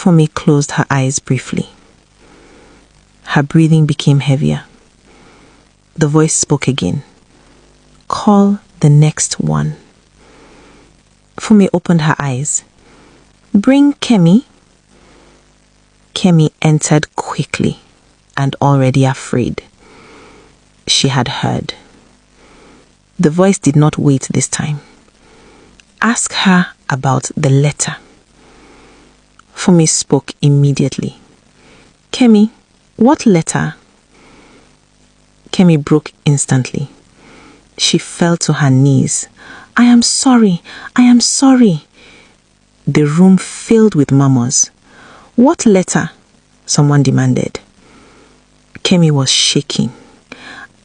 Fumi closed her eyes briefly. Her breathing became heavier. The voice spoke again. Call the next one. Fumi opened her eyes. Bring Kemi. Kemi entered quickly and already afraid. She had heard. The voice did not wait this time. Ask her about the letter. Fumi spoke immediately. Kemi, what letter? Kemi broke instantly. She fell to her knees. I am sorry. I am sorry. The room filled with murmurs. What letter? Someone demanded. Kemi was shaking.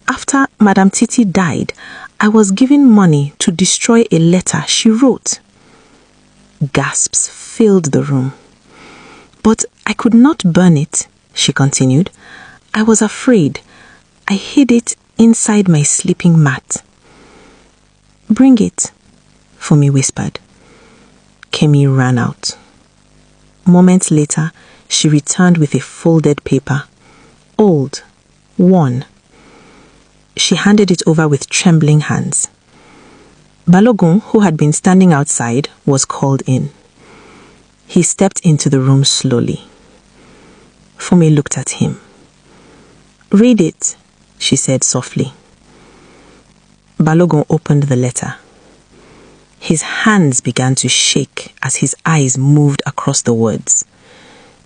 After Madame Titi died, I was given money to destroy a letter she wrote. Gasps filled the room. But I could not burn it, she continued. I was afraid. I hid it inside my sleeping mat. Bring it, Fumi whispered. Kemi ran out. Moments later, she returned with a folded paper. Old, worn. She handed it over with trembling hands. Balogun, who had been standing outside, was called in. He stepped into the room slowly. Fumi looked at him. Read it, she said softly. Balogun opened the letter. His hands began to shake as his eyes moved across the words.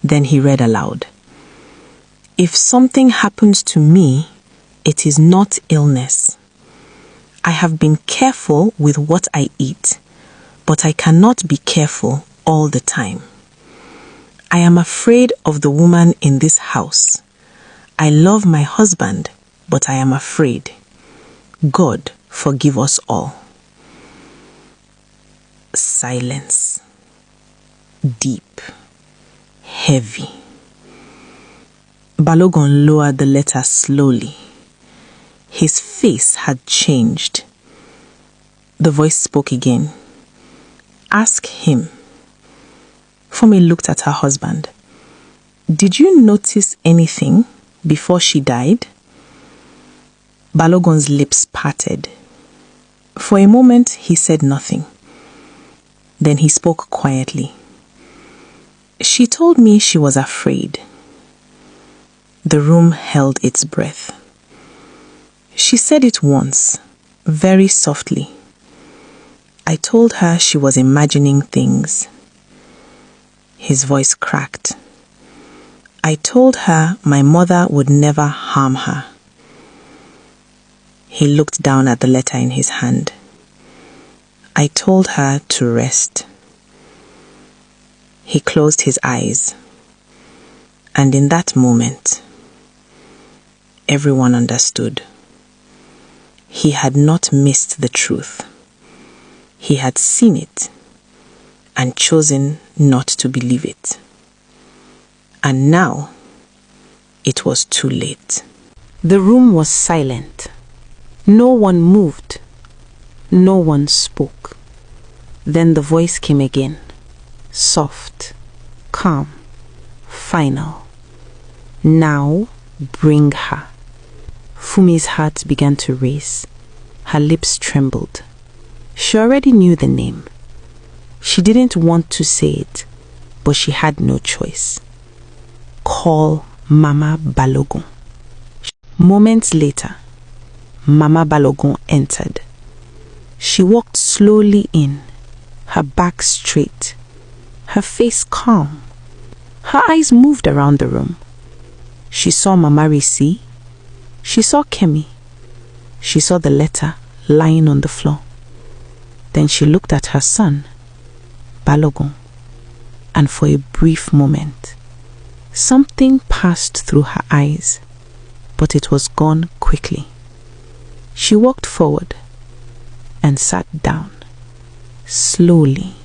Then he read aloud. If something happens to me, it is not illness. I have been careful with what I eat, but I cannot be careful all the time. I am afraid of the woman in this house. I love my husband, but I am afraid. God forgive us all. Silence. Deep. Heavy. Balogun lowered the letter slowly. His face had changed. The voice spoke again. Ask him. Fumi looked at her husband. Did you notice anything before she died? Balogun's lips parted. For a moment, he said nothing. Then he spoke quietly. She told me she was afraid. The room held its breath. She said it once, very softly. I told her she was imagining things. His voice cracked. I told her my mother would never harm her. He looked down at the letter in his hand. I told her to rest. He closed his eyes. And in that moment, everyone understood. He had not missed the truth. He had seen it and chosen not to believe it. And now, it was too late. The room was silent. No one moved. No one spoke. Then the voice came again. Soft, calm, final. Now, bring her. Fumi's heart began to race. Her lips trembled. She already knew the name. She didn't want to say it, but she had no choice. Call Mama Balogun. Moments later, Mama Balogun entered. She walked slowly in, her back straight, her face calm. Her eyes moved around the room. She saw Mama Risi. She saw Kemi. She saw the letter lying on the floor. Then she looked at her son, Balogun, and for a brief moment, something passed through her eyes, but it was gone quickly. She walked forward and sat down, slowly,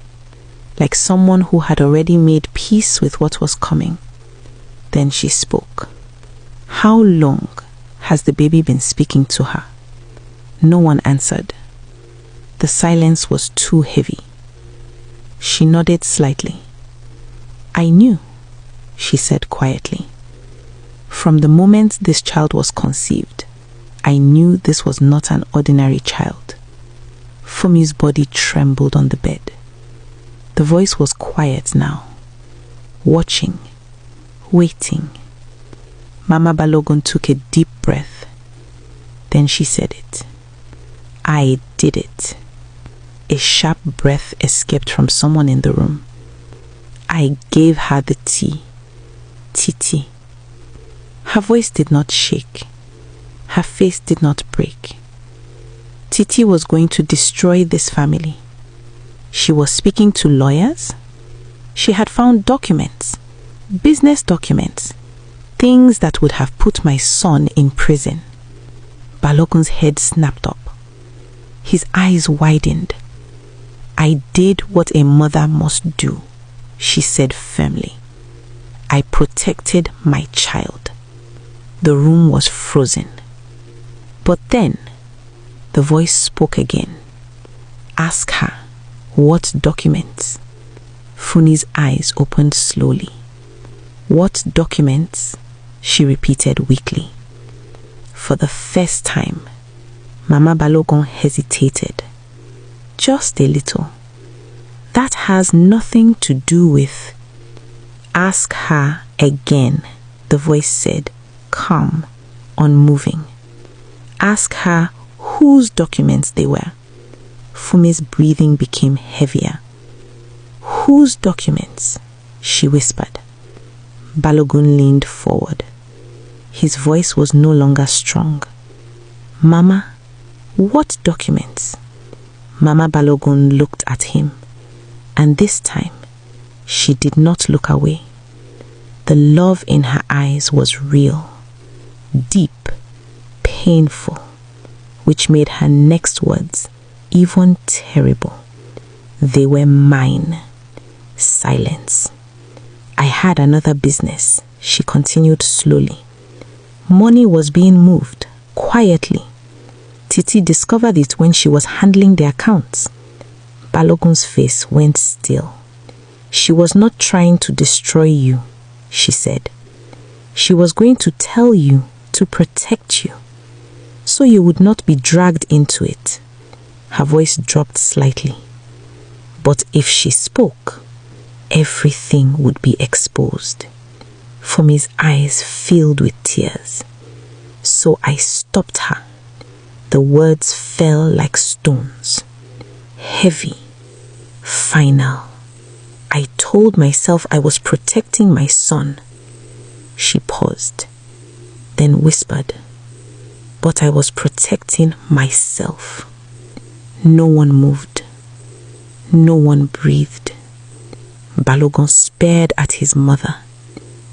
like someone who had already made peace with what was coming. Then she spoke. How long has the baby been speaking to her? No one answered. The silence was too heavy. She nodded slightly. I knew, she said quietly. From the moment this child was conceived, I knew this was not an ordinary child. Fumi's body trembled on the bed. The voice was quiet now, watching, waiting. Mama Balogun took a deep breath. Then she said it. I did it. A sharp breath escaped from someone in the room. I gave her the tea. Titi. Her voice did not shake. Her face did not break. Titi was going to destroy this family. She was speaking to lawyers. She had found documents, business documents, things that would have put my son in prison. Balogun's head snapped up. His eyes widened. I did what a mother must do, she said firmly. I protected my child. The room was frozen. But then, the voice spoke again. Ask her, what documents? Funi's eyes opened slowly. What documents? She repeated weakly. For the first time, Mama Balogun hesitated. Just a little. That has nothing to do with... Ask her again, the voice said, calm, unmoving. Ask her whose documents they were. Fumi's breathing became heavier. Whose documents? She whispered. Balogun leaned forward. His voice was no longer strong. Mama, what documents? Mama Balogun looked at him, and this time, she did not look away. The love in her eyes was real, deep, painful, which made her next words even terrible. They were mine. Silence. I had another business, she continued slowly. Money was being moved, quietly. Titi discovered it when she was handling the accounts. Balogun's face went still. She was not trying to destroy you, she said. She was going to tell you to protect you, so you would not be dragged into it. Her voice dropped slightly. But if she spoke, everything would be exposed. Fumi's eyes filled with tears. So I stopped her. The words fell like stones. Heavy. Final. I told myself I was protecting my son. She paused, then whispered, but I was protecting myself. No one moved. No one breathed. Balogun stared at his mother,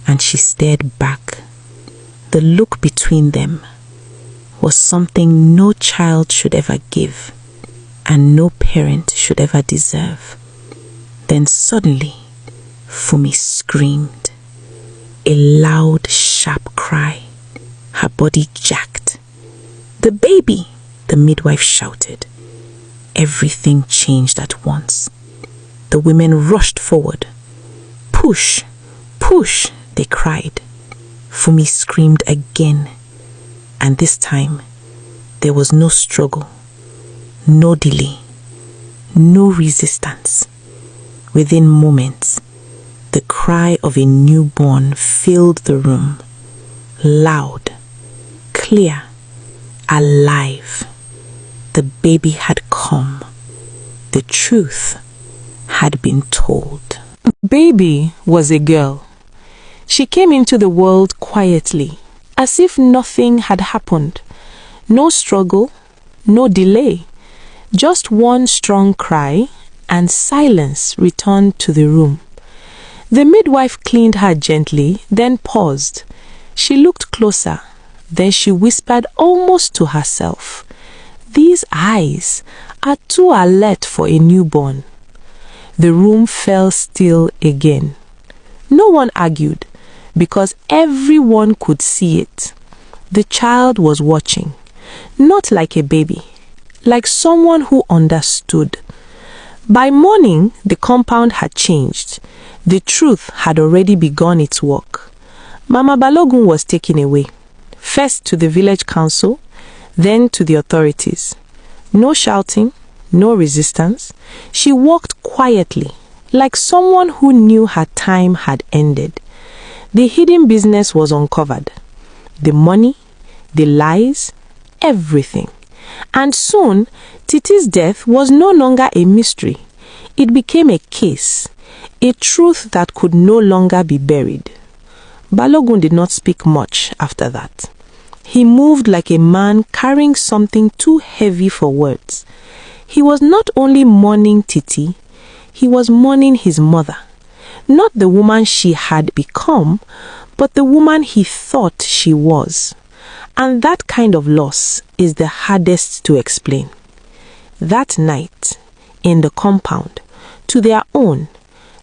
and she stared back. The look between them was something no child should ever give, and no parent should ever deserve. Then suddenly, Fumi screamed. A loud, sharp cry. Her body jacked. The baby, the midwife shouted. Everything changed at once. The women rushed forward. Push, push, they cried. Fumi screamed again. And this time, there was no struggle, no delay, no resistance. Within moments, the cry of a newborn filled the room, loud, clear, alive. The baby had come. The truth had been told. Baby was a girl. She came into the world quietly, as if nothing had happened. No struggle, no delay. Just one strong cry, and silence returned to the room. The midwife cleaned her gently, then paused. She looked closer. Then she whispered almost to herself, "These eyes are too alert for a newborn." The room fell still again. No one argued, because everyone could see it. The child was watching, not like a baby, like someone who understood. By morning, the compound had changed. The truth had already begun its work. Mama Balogun was taken away, first to the village council, then to the authorities. No shouting, no resistance. She walked quietly, like someone who knew her time had ended. The hidden business was uncovered. The money, the lies, everything. And soon, Titi's death was no longer a mystery. It became a case, a truth that could no longer be buried. Balogun did not speak much after that. He moved like a man carrying something too heavy for words. He was not only mourning Titi, he was mourning his mother. Not the woman she had become, but the woman he thought she was. And that kind of loss is the hardest to explain. That night, in the compound, to their own,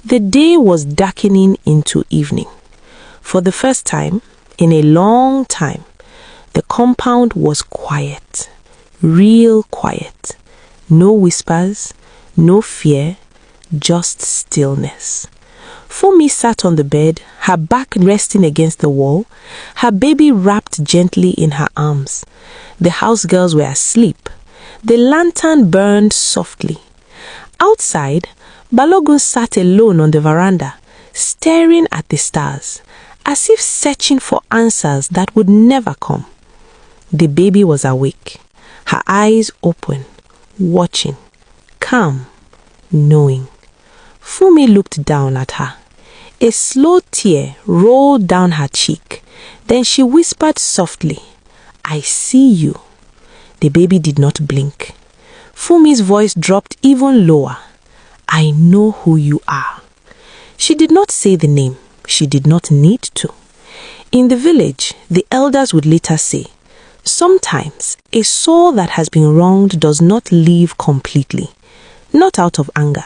the day was darkening into evening. For the first time, in a long time, the compound was quiet, real quiet. No whispers, no fear, just stillness. Fumi sat on the bed, her back resting against the wall, her baby wrapped gently in her arms. The house girls were asleep. The lantern burned softly. Outside, Balogun sat alone on the veranda, staring at the stars, as if searching for answers that would never come. The baby was awake, her eyes open, watching, calm, knowing. Fumi looked down at her. A slow tear rolled down her cheek. Then she whispered softly, "I see you." The baby did not blink. Fumi's voice dropped even lower. "I know who you are." She did not say the name. She did not need to. In the village, the elders would later say, sometimes a soul that has been wronged does not leave completely, not out of anger,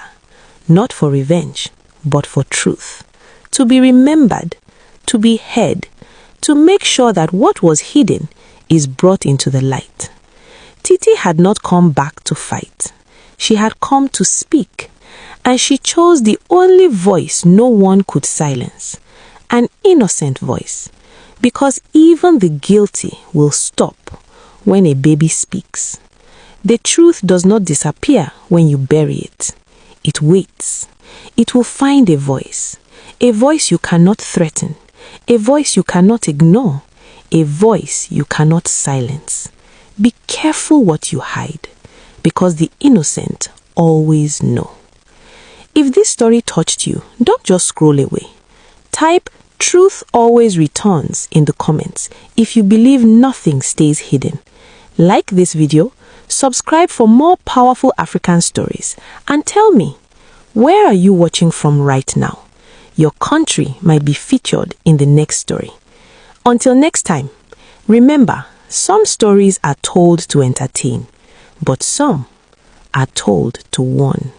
not for revenge, but for truth, to be remembered, to be heard, to make sure that what was hidden is brought into the light. Titi had not come back to fight. She had come to speak, and she chose the only voice no one could silence, an innocent voice, because even the guilty will stop when a baby speaks. The truth does not disappear when you bury it. It waits. It will find a voice you cannot threaten, a voice you cannot ignore, a voice you cannot silence. Be careful what you hide, because the innocent always know. If this story touched you, don't just scroll away. Type "Truth always returns" in the comments if you believe nothing stays hidden. Like this video, subscribe for more powerful African stories, and tell me, where are you watching from right now? Your country might be featured in the next story. Until next time, remember, some stories are told to entertain, but some are told to warn.